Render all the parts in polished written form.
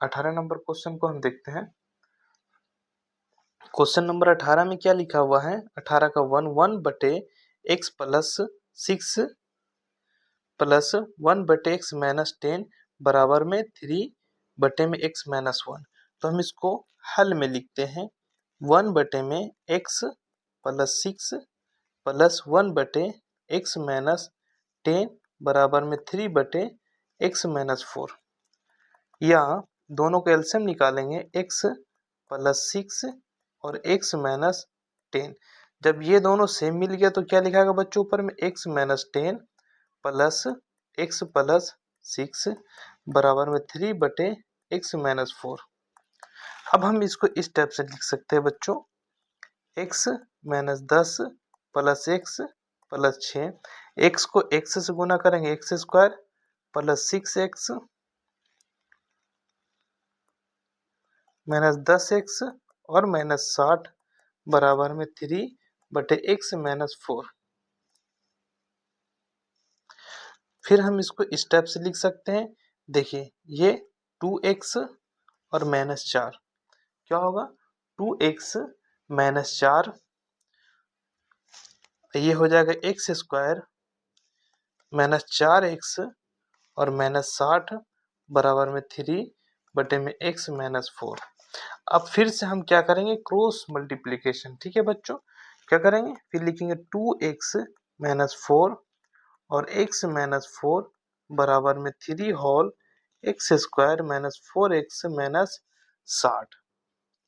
18 number question को हम देखते हैं। क्वेश्चन नंबर 18 में क्या लिखा हुआ है? 18 का 1 प्लस 6 प्लस 1/x माइनस 10 बराबर में 3/x माइनस 1। तो हम इसको हल में लिखते हैं 1/x plus 6 plus 1/x minus 10 बराबर में 3/x माइनस 4। या दोनों का एलसीएम निकालेंगे x प्लस 6 और x माइनस 10। जब ये दोनों सेम मिल गया तो क्या लिखाएगा बच्चों ऊपर में? x minus 10 plus x plus 6 बराबर में 3/x माइनस 4। अब हम इसको इस टाइप से लिख सकते हैं बच्चों, x minus 10 plus x plus 6। x को x से गुना करेंगे x square plus 6x minus 10x और माइनस 60 बराबर में 3/x माइनस 4। फिर हम इसको इस टाइप से लिख सकते हैं, देखिए ये 2x और माइनस 4 क्या होगा? 2x माइनस 4 ये हो जाएगा एक्स स्क्वायर माइनस 4x और माइनस 60 बराबर में 3/x माइनस 4। अब फिर से हम क्या करेंगे? Cross multiplication. ठीक है बच्चों, क्या करेंगे? फिर लिखेंगे 2x माइनस 4 और x माइनस 4 बराबर में 3 whole X square minus 4x minus 60।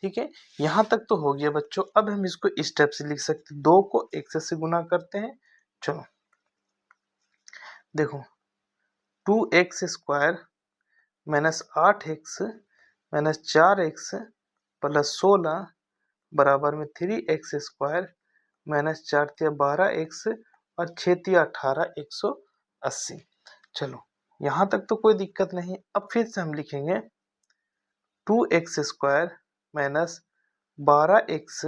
ठीक है, यहाँ तक तो हो गया बच्चों। अब हम इसको इस टाइप से लिख सकते हैं, 2 को x से गुना करते हैं। चलो देखो 2x square minus 8x minus 4x plus 16 बराबर में 3x स्क्वायर माइनस 4 12x और 6 18 180। चलो यहाँ तक तो कोई दिक्कत नहीं। अब फिर से हम लिखेंगे 2x square minus 12x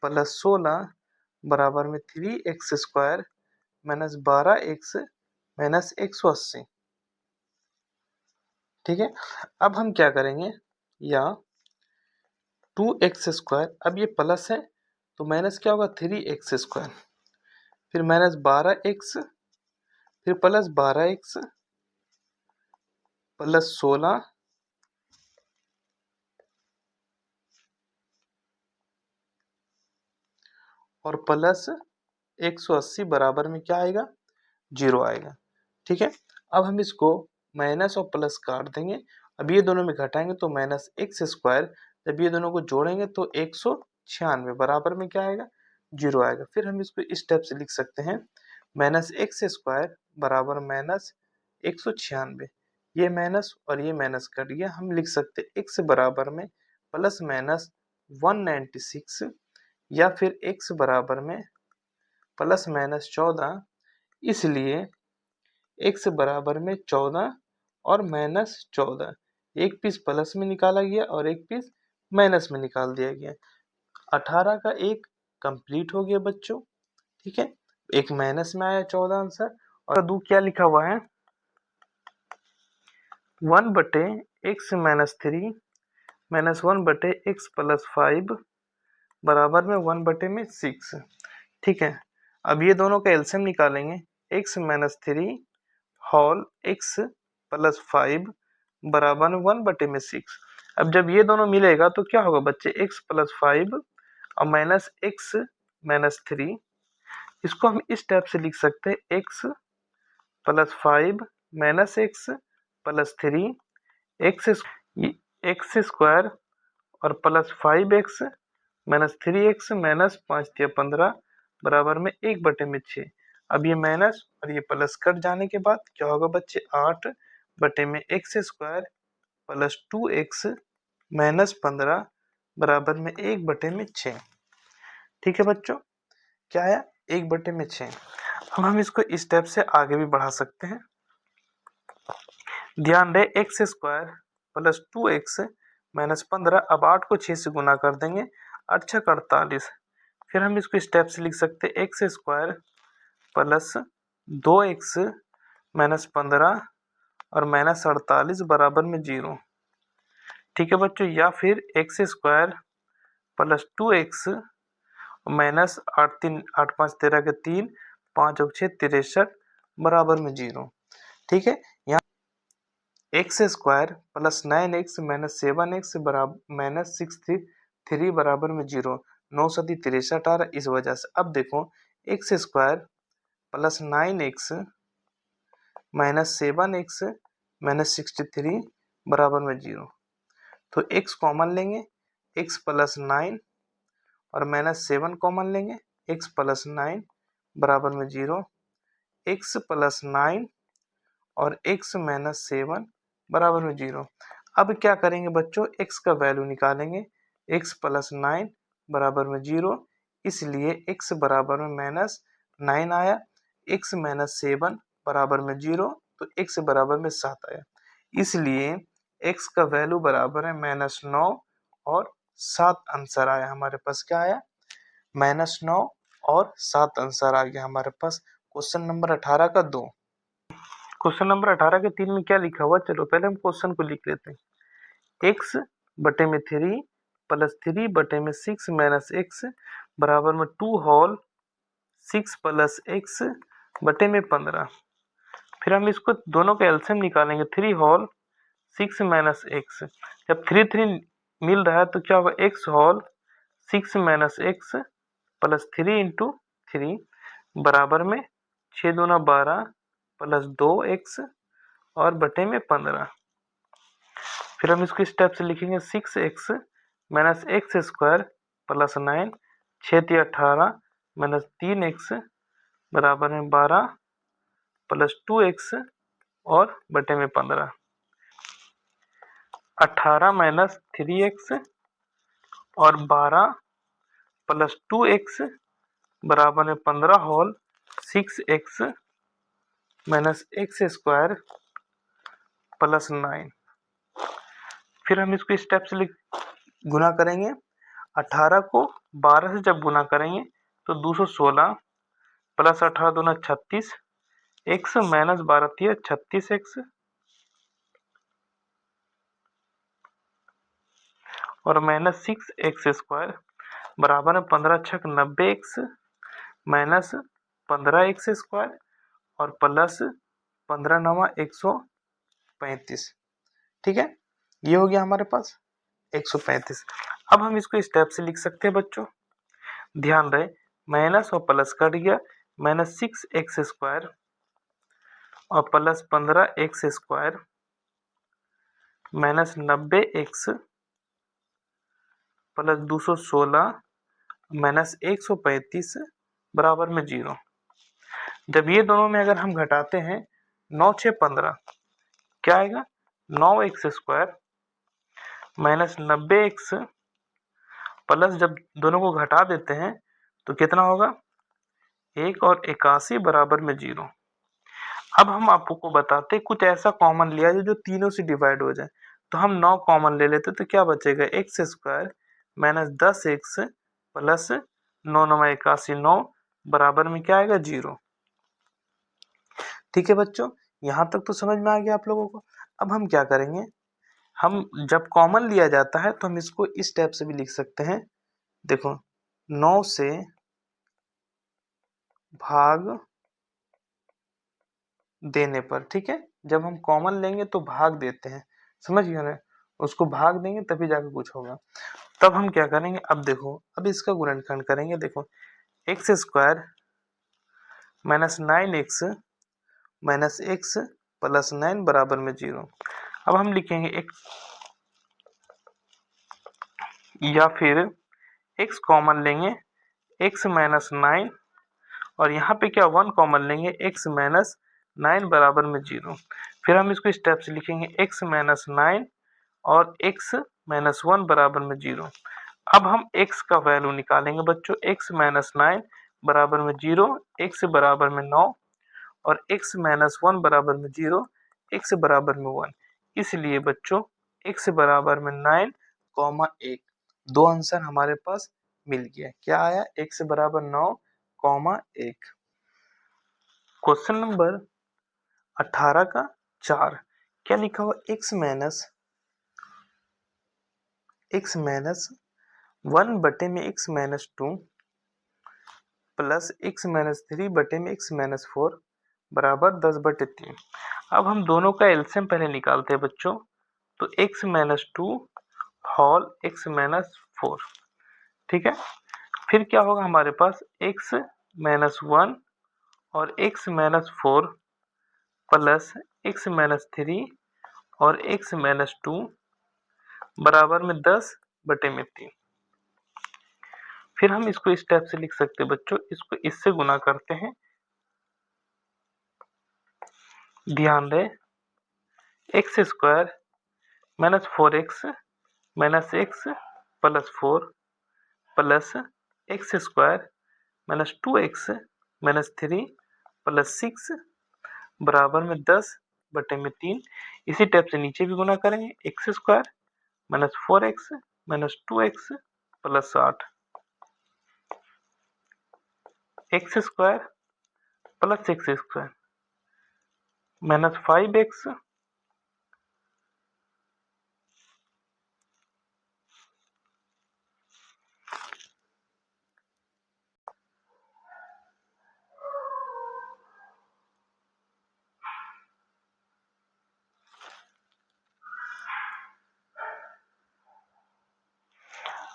plus 16 बराबर में 3x square minus 12x minus 180। ठीक है, अब हम क्या करेंगे? या 2x स्क्वायर, अब ये प्लस है तो माइनस क्या होगा? 3x स्क्वायर, फिर माइनस 12x, फिर प्लस 12x प्लस 16 और प्लस 180 बराबर में क्या आएगा? 0 आएगा। ठीक है, अब हम इसको माइनस और प्लस काट देंगे। अब ये दोनों में घटाएंगे तो माइनस एक्स स्क्वायर, जब ये दोनों को जोड़ेंगे तो 196 बराबर में क्या आएगा? 0 आएगा। फिर हम इसको इस टाइप से लिख सकते हैं, माइनस एक्स स्क्वायर बराबर माइनस 196। ये माइनस और ये माइनस कट गया, हम लिख सकते x बराबर में प्लस माइनस 196 या फिर x बराबर में प्लस माइनस 14। इसलिए x बराबर में 14 और माइनस 14, एक पीस प्लस में निकाला गया और एक पीस माइनस में निकाल दिया गया। 18 का एक कंप्लीट हो गया बच्चों। ठीक है, एक माइनस में आया 14 आंसर। और दो क्या लिखा हुआ है? 1/x minus 3 minus 1/x plus 5 बराबर में 1/6। ठीक है, अब ये दोनों का एलसीएम निकालेंगे, x minus 3 whole x plus 5 बराबर में 1/6। अब जब ये दोनों मिलेगा तो क्या होगा बच्चे? x प्लस 5 और माइनस x माइनस 3। इसको हम इस टाइप से लिख सकते हैं, x plus 5 minus x plus 3 x square और plus 5x minus 3x minus 5 15 बराबर में 1/6। अब ये माइनस और ये प्लस कट जाने के बाद क्या होगा बच्चे? 8/x square plus 2x minus 15 बराबर में 1/6। ठीक है बच्चों, क्या आया? 1/6। अब हम इसको इस टाइप से आगे भी बढ़ा सकते हैं। ध्यान रहे x square plus 2x minus 15, अब 8 को 6 से गुना कर देंगे, 8 6 48। फिर हम इसको इस टाइप से लिख सकते हैं, x square plus 2x minus 15 और माइनस 48 बराबर में 0। ठीक है बच्चों, या फिर x square plus 2x minus 8 3 8 5 13 के 3 5 और 6 63 बराबर में 0। ठीक है, यहाँ x square plus 9x minus 7x बराबर माइनस 6 3 बराबर में 0। 9 सदी 63 आ रहा है, इस वजह से। अब देखो x square plus 9x minus 7x minus 63 बराबर में 0। तो x कॉमन लेंगे, x प्लस 9 और माइनस 7 कॉमन लेंगे, x प्लस 9 बराबर में 0। x प्लस 9 और x माइनस 7 बराबर में 0। अब क्या करेंगे बच्चों, x का वैल्यू निकालेंगे। x प्लस 9 बराबर में 0, इसलिए x बराबर में माइनस 9 आया। x माइनस 7 बराबर में 0, तो x बराबर में 7 आया। इसलिए x का वैल्यू बराबर है -9 और 7 आंसर आया हमारे पास। क्या आया? -9 और 7 आंसर आ गया हमारे पास क्वेश्चन नंबर 18 का 2। क्वेश्चन नंबर 18 के 3 में क्या लिखा हुआ, चलो पहले हम क्वेश्चन को लिख लेते हैं। x बटे में 3 प्लस 3 बटे में 6 माइनस x बराबर में 2 होल 6 प्लस x बटे में 15। फिर हम इसको दोनों का एलसीएम निकालेंगे। 3 होल 6 माइनस x, जब 3 मिल रहा है तो क्या होगा, x whole 6 minus x plus 3 into 3 बराबर में 6 दूना 12 प्लस 2x और बटे में 15। फिर हम इसको स्टेप से लिखेंगे 6x minus x square plus 9 6 3 18 minus 3x बराबर में 12 प्लस 2x और बटे में 15। 18 माइनस 3x और 12 प्लस 2x बराबर में 15 whole 6x minus x square plus 9। फिर हम इसको स्टेप से गुना करेंगे। 18 को 12 से जब गुना करेंगे तो 216 प्लस 18 दूना 36 x माइनस 12 36x और माइनस 6x स्क्वायर बराबर में 15 छक 90x माइनस 15x स्क्वायर और प्लस 15 नवा 135। ठीक है, ये हो गया हमारे पास 135। अब हम इसको स्टेप से लिख सकते हैं बच्चों। ध्यान रहे माइनस और प्लस कट गया, माइनस 6x स्क्वायर और plus 15x square minus 90x plus 216 minus 135 बराबर में 0। जब ये दोनों में अगर हम घटाते हैं 9 6 15, क्या आएगा, 9x square minus 90x plus जब दोनों को घटा देते हैं तो कितना होगा, 1 और 81 बराबर में 0। अब हम आपको बताते कुछ ऐसा कॉमन लिया जो तीनों से डिवाइड हो जाए। तो हम 9 कॉमन ले लेते तो क्या बचेगा, x square minus 10x plus 9 9 81 9 बराबर में क्या आएगा, 0। ठीक है बच्चों, यहाँ तक तो समझ में आ गया आप लोगों को। अब हम क्या करेंगे, हम जब कॉमन लिया जाता है तो हम इसको इस टाइप से भी लिख सकते हैं। देखो 9 से भाग देने पर, ठीक है, जब हम कॉमन लेंगे तो भाग देते हैं, समझ गए ना, उसको भाग देंगे तभी जाकर कुछ होगा। तब हम क्या करेंगे, अब देखो अब इसका गुणनखंड करेंगे। देखो x square minus 9x minus x plus 9 बराबर में 0। अब हम लिखेंगे x, या फिर x कॉमन लेंगे, x माइनस 9 और यहाँ पे क्या 1 कॉमन लेंगे, x माइनस 9 बराबर में 0। फिर हम इसको स्टेप से लिखेंगे x माइनस 9 और x माइनस 1 बराबर में 0। अब हम x का वैल्यू निकालेंगे बच्चों। x माइनस 9 बराबर में 0, x बराबर में 9 और x माइनस 1 बराबर में 0, x बराबर में 1। इसलिए बच्चों x बराबर में 9 कॉमा 1, दो आंसर हमारे पास मिल गया। क्या आया, x बराबर 9 कॉमा 1। क्वेश्चन नंबर 18 का 4, क्या लिखा हुआ, x minus x minus 1/(x-2) plus (x-3/(x-4) बराबर 10/3। अब हम दोनों का एलसीएम पहले निकालते हैं बच्चों। तो x-2 होल x-4, ठीक है। फिर क्या होगा हमारे पास x-1 और x-4 प्लस x-3 और x-2 बराबर में 10/3। फिर हम इसको इस टाइप से लिख सकते हैं बच्चों, इसको इससे गुना करते हैं। ध्यान दें, x² minus 4x minus x plus 4 plus x² minus 2x minus 3 plus 6 बराबर में 10/3। इसी टाइप से नीचे भी गुना करेंगे, x² minus 4x minus 2x plus 8 x² plus x² minus 5x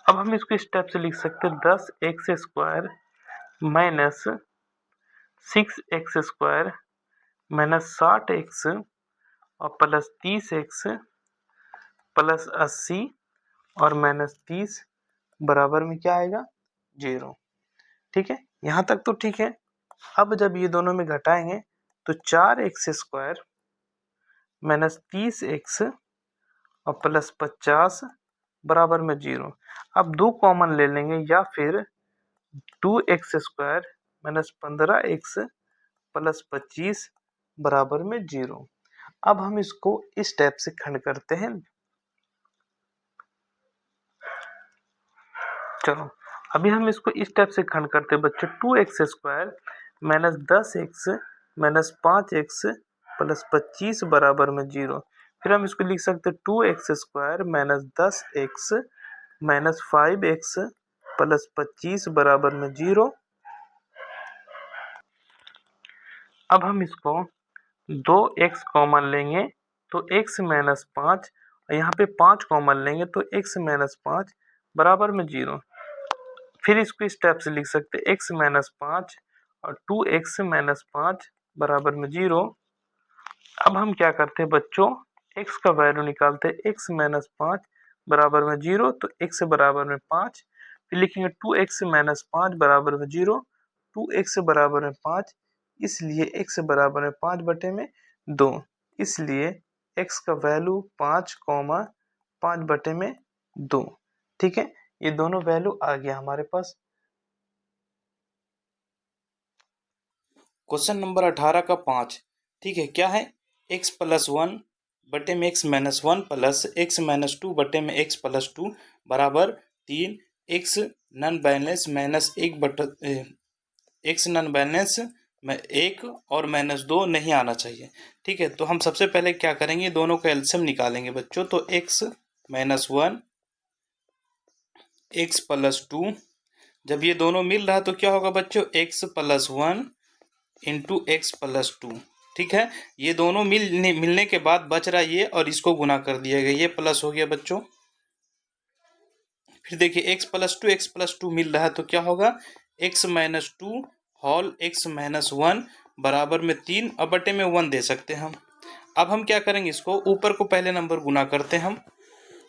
अब हम इसको इस टाइप से लिख सकते हैं, 10x² minus 6x² minus 60x और प्लस 30x प्लस 80 और माइनस 30 बराबर में क्या आएगा? 0। ठीक है, यहाँ तक तो ठीक है। अब जब ये दोनों में घटाएंगे तो 4x² माइनस 30x और प्लस 50 बराबर में 0। अब 2 कॉमन ले लेंगे, या फिर 2x² माइनस 15x प्लस 25 बराबर में 0। अब हम इसको इस टाइप से खंड करते हैं। चलो अभी हम इसको इस टाइप से खंड करते हैं बच्चों, 2x² minus 10x minus 5x plus 25 बराबर में 0। फिर हम इसको लिख सकते हैं 2x² minus 10x minus 5x plus 25 बराबर में 0। अब हम इसको 2x कॉमन लेंगे तो x माइनस 5, यहाँ पे 5 कॉमन लेंगे तो x माइनस 5 बराबर में 0। फिर इसको इस टाइप से लिख सकते हैं, x माइनस 5 और 2x माइनस 5 बराबर में 0। अब हम क्या करते हैं बच्चों, x का वैल्यू निकालते हैं। x माइनस 5 बराबर में 0, तो x बराबर में 5। फिर लिखेंगे 2x माइनस 5 बराबर में 0, 2x बराबर में 5, इसलिए x बराबर में 5/2। इसलिए x का वैल्यू 5,5/2। ठीक है, ये दोनों वैल्यू आ गया हमारे पास। क्वेश्चन नंबर 18 का 5, ठीक है, क्या है? x प्लस 1 बटे में x minus 1 plus x minus 2 बटे में x प्लस 2 बराबर 3। x नॉन बैलेंस माइनस 1 बटे x नॉन बैलेंस में 1 और माइनस 2 नहीं आना चाहिए। ठीक है, तो हम सबसे पहले क्या करेंगे, दोनों का एलसीएम निकालेंगे बच्चों। तो x माइनस 1 x प्लस 2, जब ये दोनों मिल रहा तो क्या होगा बच्चों, x plus 1 into x plus 2। ठीक है, ये दोनों मिलने के बाद बच रहा ये, और इसको गुना कर दिया गया, ये प्लस हो गया बच्चों। फिर देखिए x प्लस 2 मिल रहा है तो क्या होगा, x minus 2 whole x minus 1 बराबर में 3, अब बटे में 1 दे सकते हैं हम। अब हम क्या करेंगे, इसको ऊपर को पहले नंबर गुना करते हैं हम।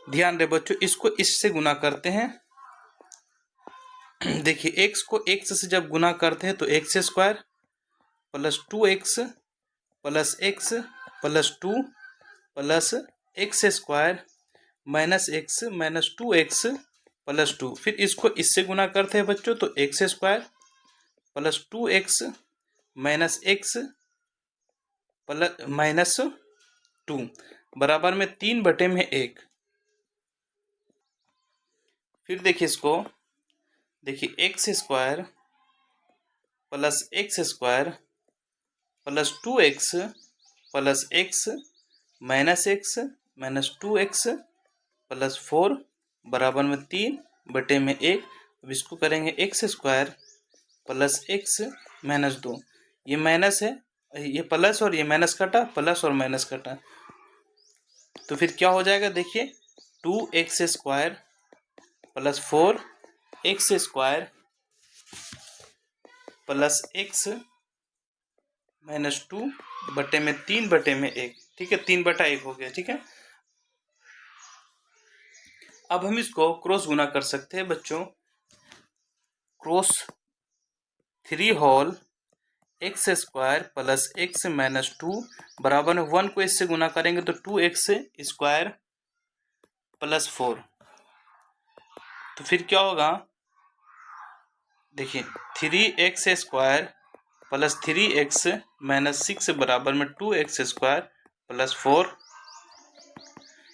ध्यान दे बच्चों, इसको इससे गुना करते हैं। देखिए x को x से जब गुना करते हैं तो x² plus 2x plus x plus 2 plus x² minus x minus 2x plus 2। फिर इसको इससे गुना करते हैं बच्चों, तो x² plus 2x minus x plus minus 2 बराबर में 3/1। फिर देखिए इसको, देखिए x² plus x² plus 2x plus x minus 2x plus 4 बराबर में 3/1। अब इसको करेंगे x square plus x minus 2। ये माइनस है, ये प्लस और ये माइनस कटा, प्लस और माइनस कटा, तो फिर क्या हो जाएगा देखिए, 2x² plus 4x² plus x minus 2/3/1। ठीक है, 3/1 हो गया। ठीक है, अब हम इसको क्रॉस गुना कर सकते हैं बच्चों। Cross 3 whole x² plus x minus 2 बराबर में 1 को इससे गुना करेंगे तो 2x² प्लस 4। तो फिर क्या होगा देखिए, 3x² प्लस 3x माइनस 6 बराबर में 2x² प्लस 4।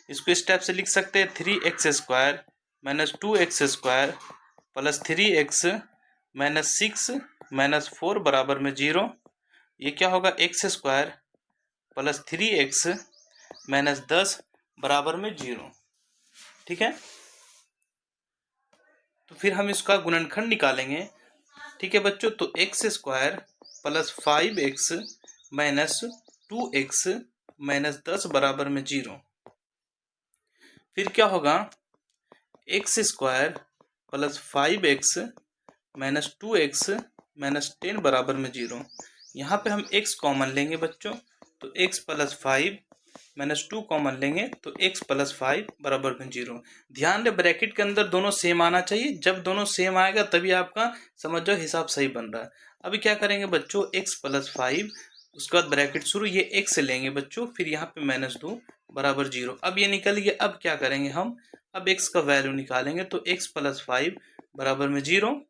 इसको स्टेप से लिख सकते हैं, 3x² minus 2x² plus 3x minus 6 minus 4 बराबर में 0। ये क्या होगा, x² प्लस 3x माइनस 10 बराबर में 0। ठीक है, तो फिर हम इसका गुणनखंड निकालेंगे। ठीक है बच्चों, तो x² plus 5x minus 2x minus 10 बराबर में 0। फिर क्या होगा, x² plus 5x minus 2x minus 10 बराबर में 0। यहाँ पे हम x कॉमन लेंगे बच्चों, तो x प्लस 5 माइनस 2 कॉमन लेंगे तो x प्लस 5 बराबर में 0। ध्यान दें, ब्रैकेट के अंदर दोनों सेम आना चाहिए। जब दोनों सेम आएगा तभी आपका समझ जाओ हिसाब सही बन रहा है। अभी क्या करेंगे बच्चों, x प्लस 5, उसके बाद ब्रैकेट शुरू, ये x लेंगे बच्चों, फिर यहाँ पे माइनस 2 बराबर 0। अब ये निकल गया। अब क्या करेंगे हम, अब x का वैल्यू निकालेंगे, तो x प्लस 5 बराबर में 0।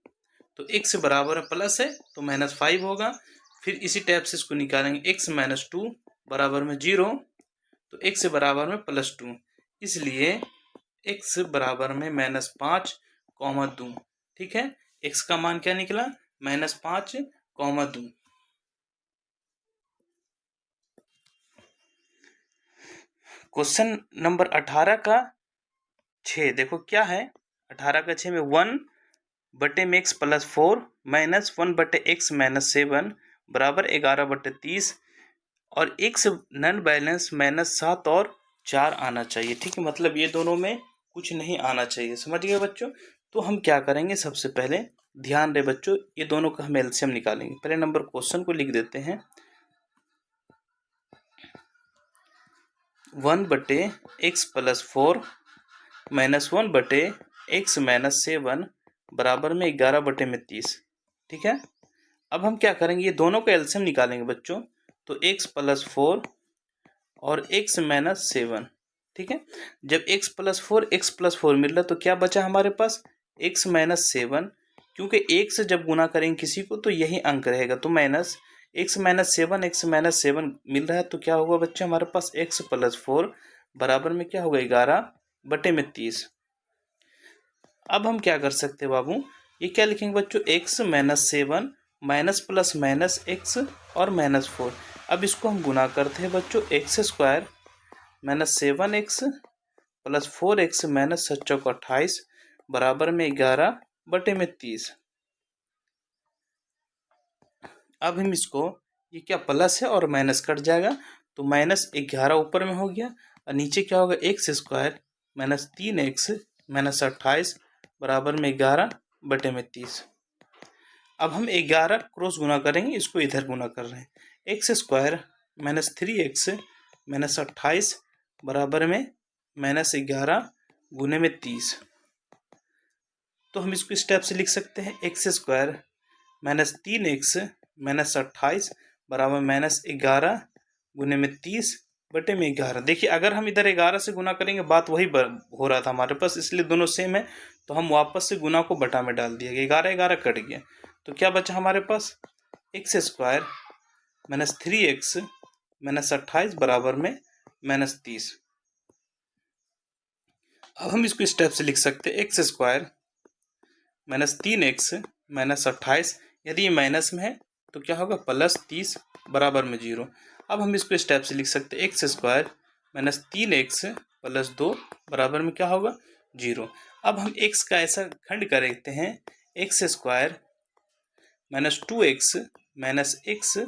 तो x बराबर में प्लस है तो माइनस 5 होगा। फिर इसी टाइप से इसको निकालेंगे, x माइनस 2 बराबर में 0, तो x बराबर में प्लस 2, इसलिए x बराबर में माइनस 5 कॉमा 2। ठीक है, x का मान क्या निकला, माइनस 5 कॉमा 2। क्वेश्चन नंबर 18 का 6 देखो क्या है। 18 का 6 में 1/x plus 4 minus 1/x minus 7 बराबर 11/30 और x नन बैलेंस माइनस 7 और 4 आना चाहिए। ठीक है, मतलब ये दोनों में कुछ नहीं आना चाहिए। समझ गए बच्चों। तो हम क्या करेंगे, सबसे पहले ध्यान रहे बच्चों, ये दोनों का हम एलसीएम निकालेंगे। पहले नंबर क्वेश्चन को लिख देते हैं, 1/x plus 4 minus 1/x minus 7 बराबर में 11/30। ठीक है, अब हम क्या करेंगे, ये दोनों का एलसीएम निकालेंगे बच्चों। तो x प्लस 4 और x माइनस 7। ठीक है, जब x प्लस 4 मिल रहा तो क्या बचा हमारे पास, x माइनस 7, क्योंकि एक से जब गुना करेंगे किसी को तो यही अंक रहेगा, तो माइनस x माइनस 7 मिल रहा है। तो क्या होगा बच्चे, हमारे पास x प्लस 4 बराबर में क्या होगा, 11/30। अब हम क्या कर सकते हैं बाबू, ये क्या लिखेंगे बच्चों, x minus 7 minus plus minus x और माइनस 4। अब इसको हम गुना करते हैं बच्चों, x² minus 7x plus 4x minus 7×28 बराबर में 11/30। अब हम इसको, ये क्या प्लस है और माइनस कट जाएगा, तो माइनस 11 ऊपर में हो गया और नीचे क्या होगा, x² माइनस 3x माइनस 28 बराबर में 11/30। अब हम 11 क्रॉस गुना करेंगे, इसको इधर गुना कर रहे हैं, x² माइनस 3x माइनस 28 बराबर में माइनस 11 गुने में 30। तो हम इसको स्टेप से लिख सकते हैं, x² माइनस 3x माइनस 28 बराबर माइनस 11 गुने में 30/11। देखिए, अगर हम इधर 11 से गुना करेंगे, बात वही हो रहा था हमारे पास, इसलिए दोनों सेम है, तो हम वापस से गुना को बटा में डाल दिया, 11 कट गया, तो क्या बचा हमारे पास, x² माइनस 3x माइनस 28 बराबर में माइनस 30। अब हम इसको स्टेप से लिख सकते हैं, x² माइनस 3x माइनस 28, यदि ये माइनस में है तो क्या होगा, प्लस 30 बराबर में 0। अब हम इसको स्टेप से लिख सकते हैं, x² माइनस 3x प्लस 2 बराबर में क्या होगा, 0। अब हम x का ऐसा खंड कर देते हैं, x square minus 2x minus x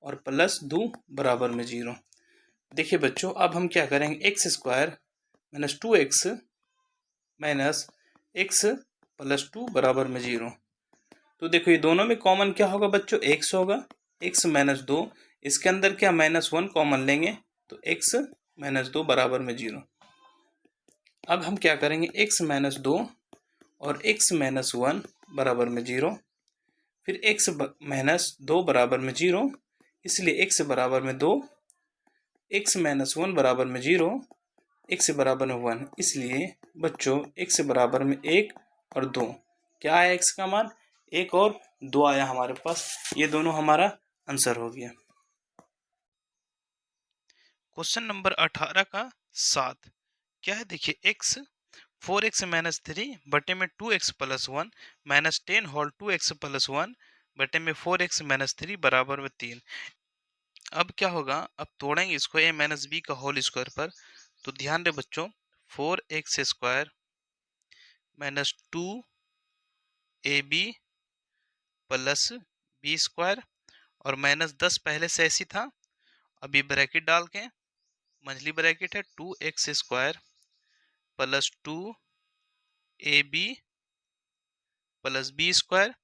और प्लस 2 बराबर में 0। देखिए बच्चों, अब हम क्या करेंगे, x square minus 2x minus x plus 2 बराबर में 0। तो देखो ये दोनों में कॉमन क्या होगा बच्चों, x होगा, x माइनस 2, इसके अंदर क्या -1 कॉमन लेंगे तो x माइनस 2 बराबर में 0। अब हम क्या करेंगे, x माइनस 2 और x माइनस 1 बराबर में 0, फिर x माइनस 2 बराबर में 0, इसलिए x बराबर में 2, x माइनस 1 बराबर में 0, x बराबर में 1, इसलिए बच्चों x बराबर में 1 और 2। क्या आया x का मान, 1 और 2 आया हमारे पास। ये दोनों हमारा आंसर हो गया। क्वेश्चन नंबर 18 का 7 क्या है, देखिए x 4x माइनस 3 बटे में 2x plus 1 minus 10 whole 2x plus 1 बटे में 4x माइनस 3 बराबर में 3। अब क्या होगा, अब तोड़ेंगे इसको a माइनस बी का होल स्क्वायर पर। तो ध्यान दे बच्चों, 4x square minus 2ab plus b square और माइनस 10 पहले से ऐसी था, अभी ब्रैकेट डाल के मंझली ब्रैकेट है 2x square plus 2ab plus b square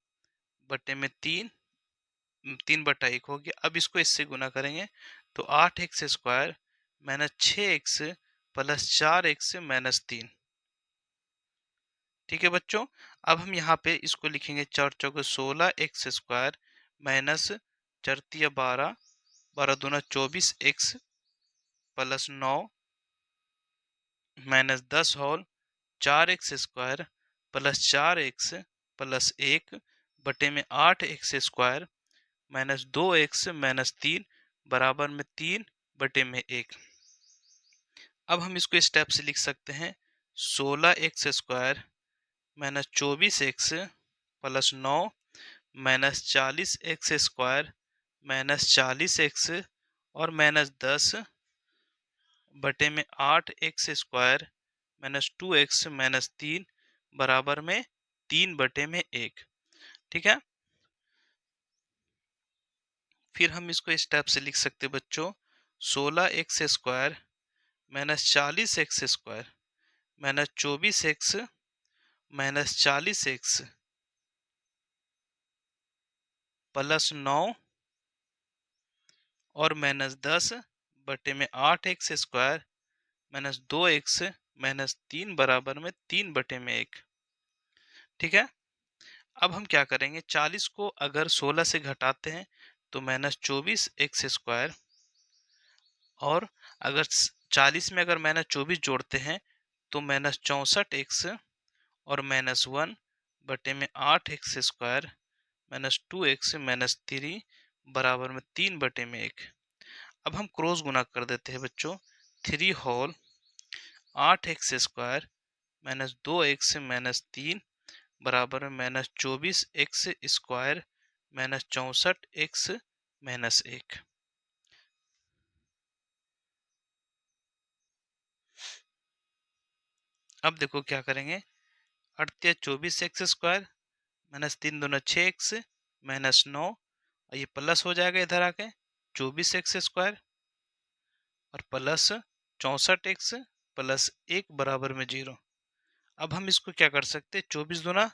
बटे में 3/1 हो गया। अब इसको इससे गुना करेंगे तो 8x square minus 6x plus 4x minus 3। ठीक है बच्चों, अब हम यहाँ पे इसको लिखेंगे 4 चौके 16x स्क्वायर माइनस 4 तिया 12, 12 दूना 24x plus 9 minus 10 whole 4x square plus 4x plus 1 बटे में 8x square minus 2x minus 3 बराबर में 3 बटे में 1। अब हम इसको स्टेप से लिख सकते हैं, 16x square minus 24x plus 9 minus 40x square minus 40x और माइनस 10 बटे में 8x square minus 2x minus 3 बराबर में 3 बटे में 1। ठीक है, फिर हम इसको स्टेप से लिख सकते बच्चों, 16x square minus 40x square minus 24x minus 40x plus 9 और माइनस 10 बटे में 8x square minus 2x minus 3 बराबर में 3 बटे में 1। ठीक है, अब हम क्या करेंगे, 40 को अगर 16 से घटाते हैं तो माइनस 24x स्क्वायर, और अगर 40 में अगर माइनस 24 जोड़ते हैं तो माइनस 64x और माइनस 1 बटे में 8x square minus 2x minus 3 बराबर में 3 बटे में 1। अब हम क्रॉस गुना कर देते हैं बच्चों, 3 whole 8x square minus 2x minus 3 बराबर में minus 24x square minus 64x minus 1। अब देखो क्या करेंगे, 8 24x स्क्वायर माइनस 3 दूना 6x माइनस 9, और ये प्लस हो जाएगा इधर आके 24x स्क्वायर और प्लस 64x प्लस 1 बराबर में 0। अब हम इसको क्या कर सकते हैं, 24 दूना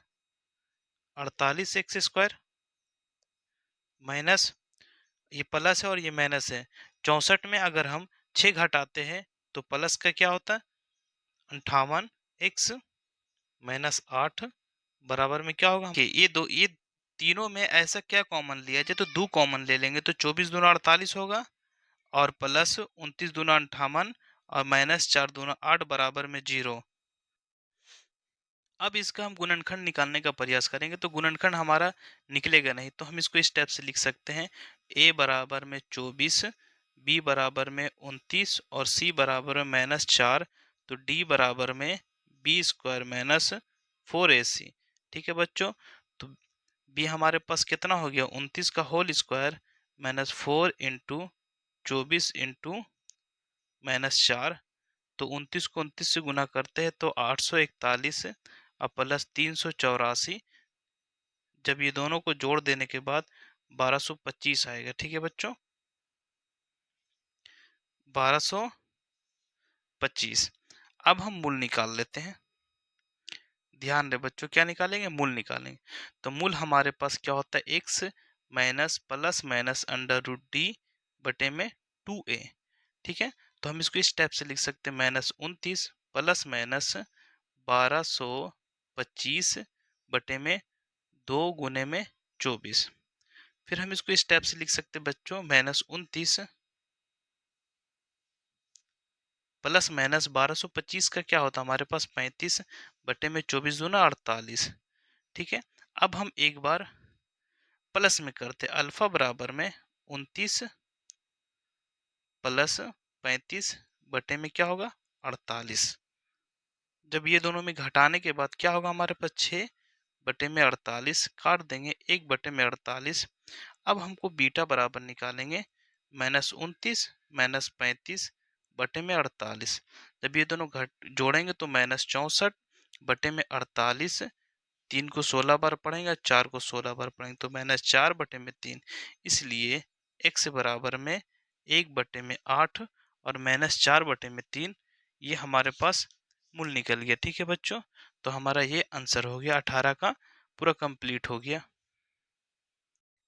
48x स्क्वायर माइनस, ये प्लस है और ये माइनस है, 64 में अगर हम 6 घटाते हैं तो प्लस का क्या होता है 58x माइनस 8 बराबर में क्या होगा, ये तीनों में ऐसा क्या कॉमन लिया जाए, तो 2 कॉमन ले लेंगे तो 24 दूना 48 होगा और प्लस 29 दूना 58 और माइनस 4 दूना 8 बराबर में 0। अब इसका हम गुणनखंड निकालने का प्रयास करेंगे तो गुणनखंड हमारा निकलेगा नहीं, तो हम इसको इस टाइप से लिख सकते हैं, a बराबर में 24, b बराबर में 29 और c बराबर में माइनस 4, तो d बराबर में b स्क्वायर माइनस 4ac। ठीक है बच्चों, तो b हमारे पास कितना हो गया, 29 का whole square minus 4 into 24 into minus 4 तो 29 को 29 से गुना करते हैं तो 841 और प्लस 384, जब ये दोनों को जोड़ देने के बाद 1225 आएगा। ठीक है बच्चों, 1225। अब हम मूल निकाल लेते हैं। ध्यान दे बच्चों, क्या निकालेंगे? मूल निकालेंगे। तो मूल हमारे पास क्या होता है? X minus plus minus under root d बटे में 2a। ठीक है, तो हम इसको इस टाइप से लिख सकते हैं, -29 प्लस माइनस 1225 बटे में 2 गुने में 24। फिर हम इसको इस टाइप से लिख सकते हैं बच्चों, -29 प्लस माइनस 1225 का क्या होता है हमारे पास? 35 बटे में 24 दूना 48। ठीक है, अब हम एक बार प्लस में करते, अल्फा बराबर में 29 प्लस 35 बटे में क्या होगा? 48। जब ये दोनों में घटाने के बाद क्या होगा हमारे पास? 6 बटे में 48, काट देंगे 1 बटे में 48। अब हमको बीटा बराबर निकालेंगे, -29 -35 बटे में 48। जब ये दोनों घट जोड़ेंगे तो -64 बटे में 48। 3 को 16 बार पढ़ेंगे, 4 को 16 बार पढ़ेंगे, तो -4 बटे में 3। इसलिए x बराबर में 1 बटे में 8 और -4 बटे में 3, ये हमारे पास मूल निकल गया। ठीक है बच्चों, तो हमारा ये आंसर हो गया 18 का, पूरा कंप्लीट हो गया।